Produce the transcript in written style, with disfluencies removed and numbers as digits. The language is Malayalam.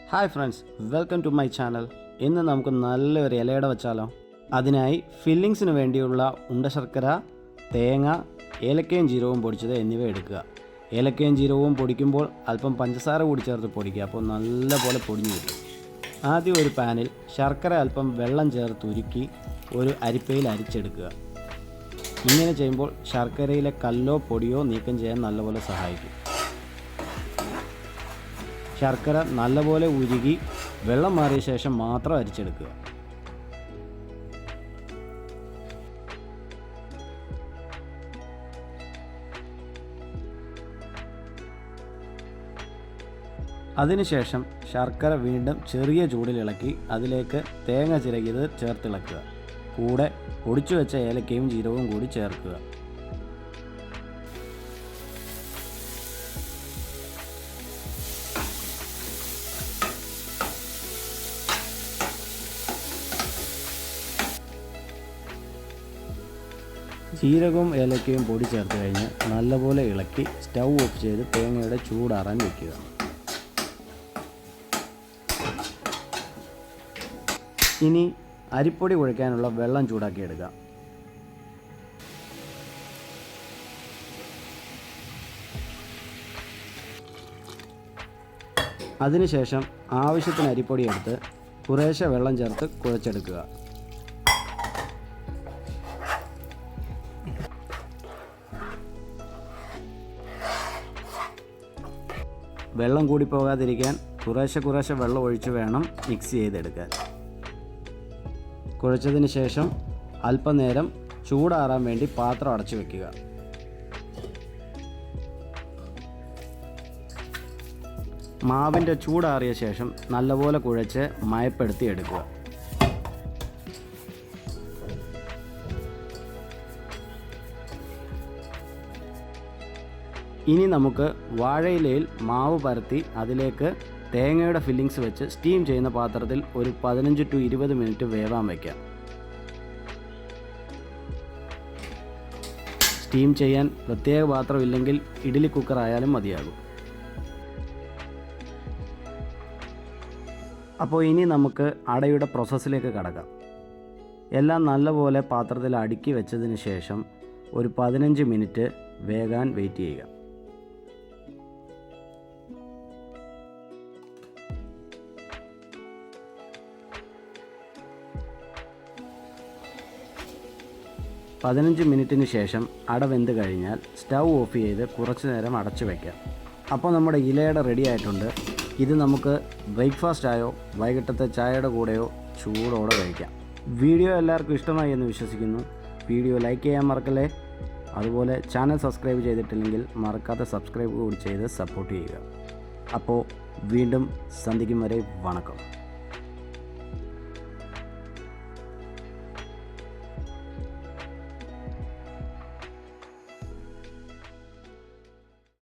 Hi friends, welcome to my channel. ഇന്ന് നമുക്ക് നല്ലൊരു ഇലയട വെച്ചാലോ. അതിനായി ഫില്ലിങ്സിന് വേണ്ടിയുള്ള ഉണ്ടശർക്കര, തേങ്ങ, ഏലക്കയും ജീരകവും പൊടിച്ചത് എന്നിവ എടുക്കുക. ഏലക്കയും ജീരകവും പൊടിക്കുമ്പോൾ അല്പം പഞ്ചസാര കൂടി ചേർത്ത് പൊടിക്കുക, അപ്പോൾ നല്ലപോലെ പൊടിഞ്ഞു കിട്ടും. ആദ്യം ഒരു പാനിൽ ശർക്കര അല്പം വെള്ളം ചേർത്ത് ഉരുക്കി ഒരു അരിപ്പയിൽ അരിച്ചെടുക്കുക. ഇങ്ങനെ ചെയ്യുമ്പോൾ ശർക്കരയിലെ കല്ലോ പൊടിയോ നീക്കം ചെയ്യാൻ നല്ലപോലെ സഹായിക്കും. ശർക്കര നല്ലപോലെ ഉരുകി വെള്ളം മാറിയ ശേഷം മാത്രം അരിച്ചെടുക്കുക. അതിനുശേഷം ശർക്കര വീണ്ടും ചെറിയ ചൂടിൽ ഇളക്കി അതിലേക്ക് തേങ്ങ ചിരകിയത് ചേർത്തിളക്കുക. കൂടെ പൊടിച്ചു വെച്ച ഏലക്കയും ജീരകവും കൂടി ചേർക്കുക. ജീരകവും ഏലക്കയും പൊടി ചേർത്ത് കഴിഞ്ഞ് നല്ലപോലെ ഇളക്കി സ്റ്റൗ ഓഫ് ചെയ്ത് തേങ്ങയുടെ ചൂടാറാൻ വയ്ക്കുക. ഇനി അരിപ്പൊടി കുഴയ്ക്കാനുള്ള വെള്ളം ചൂടാക്കി എടുക്കുക. അതിനുശേഷം ആവശ്യത്തിന് അരിപ്പൊടി എടുത്ത് കുറേശ്ശെ വെള്ളം ചേർത്ത് കുഴച്ചെടുക്കുക. വെള്ളം കൂടി പോകാതിരിക്കാൻ കുറേശ്ശെ വെള്ളം ഒഴിച്ച് വേണം മിക്സ് ചെയ്തെടുക്കാൻ. കുഴച്ചതിന് ശേഷം അല്പനേരം ചൂടാറാൻ വേണ്ടി പാത്രം അടച്ചു വയ്ക്കുക. മാവിൻ്റെ ചൂടാറിയ ശേഷം നല്ലപോലെ കുഴച്ച് മയപ്പെടുത്തി എടുക്കുക. ഇനി നമുക്ക് വാഴയിലയിൽ മാവ് പരത്തി അതിലേക്ക് തേങ്ങയുടെ ഫില്ലിങ്സ് വെച്ച് സ്റ്റീം ചെയ്യുന്ന പാത്രത്തിൽ ഒരു 15 to 20 മിനിറ്റ് വേവാൻ വയ്ക്കാം. സ്റ്റീം ചെയ്യാൻ പ്രത്യേക പാത്രമില്ലെങ്കിൽ ഇഡ്ഡലി കുക്കർ ആയാലും മതിയാകും. അപ്പോൾ ഇനി നമുക്ക് അടയുടെ പ്രോസസ്സിലേക്ക് കടക്കാം. എല്ലാം നല്ലപോലെ പാത്രത്തിൽ അടുക്കി വെച്ചതിന് ശേഷം ഒരു 15 മിനിറ്റ് വേകാൻ വെയിറ്റ് ചെയ്യുക. മിനിറ്റിന് ശേഷം അട വെന്ത് കഴിഞ്ഞാൽ സ്റ്റൗ ഓഫ് ചെയ്ത് കുറച്ച് നേരം അടച്ചു വയ്ക്കാം. അപ്പോൾ നമ്മുടെ ഇലയട റെഡി ആയിട്ടുണ്ട്. ഇത് നമുക്ക് ബ്രേക്ക്ഫാസ്റ്റ് ആയോ വൈകിട്ടത്തെ ചായയുടെ കൂടെയോ ചൂടോടെ കഴിക്കാം. വീഡിയോ എല്ലാവർക്കും ഇഷ്ടമായി എന്ന് വിശ്വസിക്കുന്നു. വീഡിയോ ലൈക്ക് ചെയ്യാൻ മറക്കല്ലേ. അതുപോലെ ചാനൽ സബ്സ്ക്രൈബ് ചെയ്തിട്ടില്ലെങ്കിൽ മറക്കാതെ സബ്സ്ക്രൈബ് കൂടി ചെയ്ത് സപ്പോർട്ട് ചെയ്യുക. അപ്പോൾ വീണ്ടും സന്ധിക്കും വരെ വണക്കം.